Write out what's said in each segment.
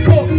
โ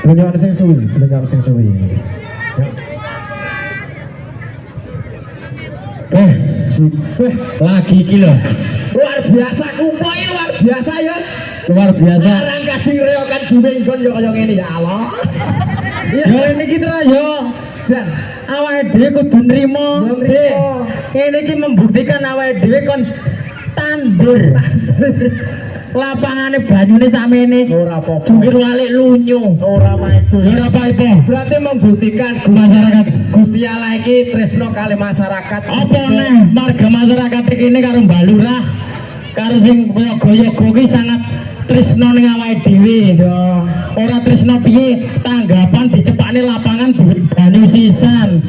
Menyoal sing suwi, menyoal sing suwi. Lagi iki lho. Luar biasa kumpul luar biasa Yos. Luar biasa. Larang kadang reokan dhewe nggon yo kaya ngene ya Allah. Yo ini kita yo. Jan, Awake dhewe kudu nrimo. Kene iki membuktikan awake dhewe kon tandur. Lapangane banyune sakmene ora apa-apa. jungkir walik lunyu. Ora maido. Ora apa itu. Berarti membuktikan Masyarakat Gusti Allah iki tresno kali masyarakat. apa nih marga masyarakat ini karo Mbak Lurah karo sing kaya goyo-goyo ki sangat tresno ning awake dhewe. Ora tresno piye tanggapan dicepakne lapangan dibanyu sisan.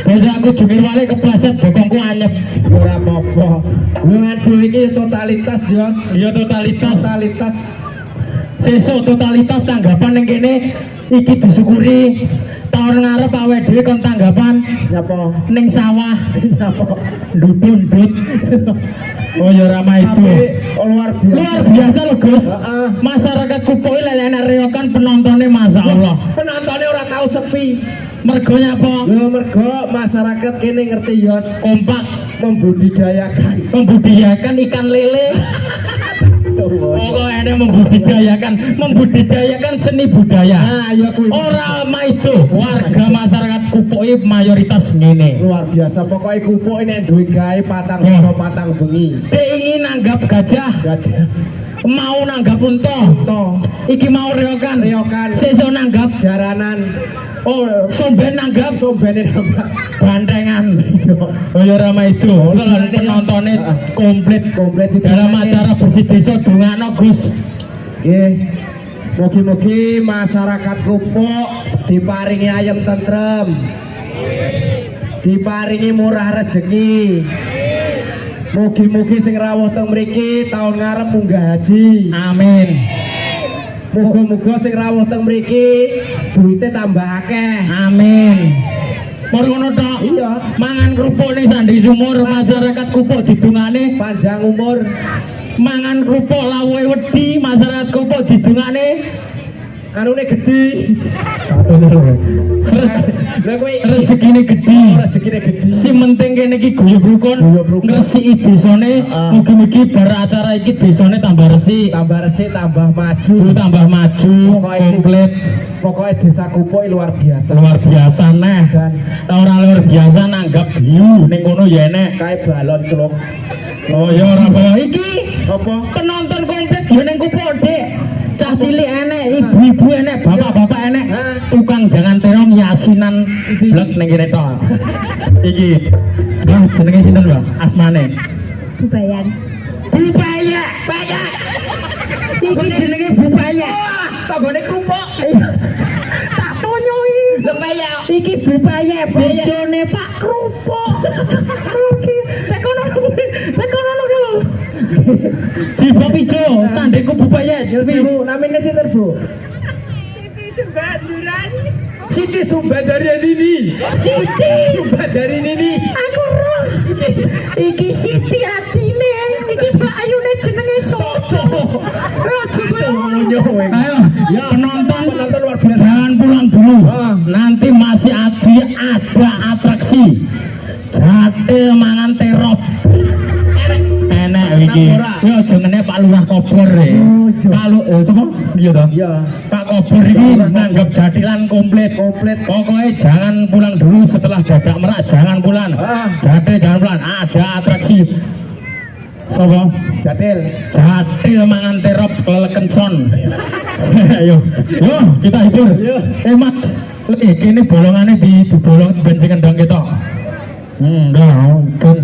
Basa aku jungkir walik kepleset bokongku anyep. Ora apa-apa. Hubungan dhewe iki totalitas Yos. Ya totalitas Totalitas. totalitas tanggapan ning kene iki disyukuri. Tahun ngarep awake dhewe kon tanggapan Nyapa? ning sawah Nyapa? ndut-ndut. Oh ya ramah itu. Luar biasa. Luar biasa loh Gus. Heeh. Masyarakat Kupo ini enak reokan penontonnya Masya Allah. Penontonnya ora tahu sepi. Mergonya apa? Yo mergo masyarakat kene ngerti Yos, Kompak membudidayakan ikan lele. Pokoknya ini membudidayakan seni budaya. Nah, ya kuwi. Ora ama itu warga masyarakat Kupo ini mayoritas ngene. Luar biasa. Pokoknya Kupo ini duwe gawe patang dina patang bengi. Dia ingin nanggap gajah, Gajah. mau nanggap unta. Toh, Iki mau reokan, sesuk nanggap jaranan. oh somben nanggap Sombene nambah bantengan. Oh ya ramah itu. Penontonnya komplit komplit dalam acara bersih desa dongakno Gus. Nggih. Mugi-mugi masyarakat Kupo diparingi ayem tentrem. Diparingi murah rezeki. Mugi-mugi sing rawuh teng mriki taun ngarep munggah haji. Amin. Muga-muga sing rawuh teng mriki duwite tambah akeh. Amin. Mor ngono tok. Iya, Mangan kerupuk ning Sandi Sumur masyarakat Kupo didungane. panjang umur. Mangan kerupuk lawuhe wedi masyarakat Kupo didungane. Anune gedhi. Lah kowe Rezekine gedhi. rezekine gedhi. Si penting kene iki guyub rukun Guyub rukun. ngresiki desane. Mugi-mugi bar acara iki desane tambah resik, Tambah resik, tambah maju. tambah maju, komplit. Pokoknya desa Kupo ini luar biasa. Luar biasa neh. Dan Ora luar biasa nanggap hiu ning kono ya enek. kayak balon celuk. Oh ya ora apa iki Apa? penonton komplit ya ning Kupo Dik. Cah cilik enek, ibu-ibu enek, bapak-bapak enek. Tukang jangan terong yasinan blek ning kene tok. Iki. Wah, jenenge sinten, Mbak? Asmane. Bubayan. Bupaya, Bupaya. Iki jenenge Bupaya. Tanggane kerupuk. Tak tonyo iki. Lepaya. Iki Bupaya, bojone Pak Krupuk. Oke, tek kono lho. Jibok ijo, sandeku Bupaya. Bu, namanya sinten, Bu? Siti Sembanduran. Siti Sumbadari Nini. Siti, Sumbadari Nini. aku roh. Iki Siti atine, iki Pak Ayune jenenge Soto. Roh Tunyo. Ayo, Ya, penonton luar biasa. jangan pulang dulu. Ah. Nanti masih ada atraksi. Jatil mangan terop. Enak iki. ora? Yo jenenge Pak Lurah Kobor e. Oh, iya. Kalau sapa? Iya toh? Iya. Pak Kobor iki Lurah Kobor. nanggap jatilan komplit. Komplit. Pokoknya jangan pulang dulu setelah dadak merak, jangan pulang. Ah. Jatil jangan pulang. Ada atraksi. Sapa? Jatil. Jatil mangan terop keleleken son. Ayo, yo kita hibur. Yo. Mat, ini bolongannya di bolong bensin kendang kita. Enggak, mungkin.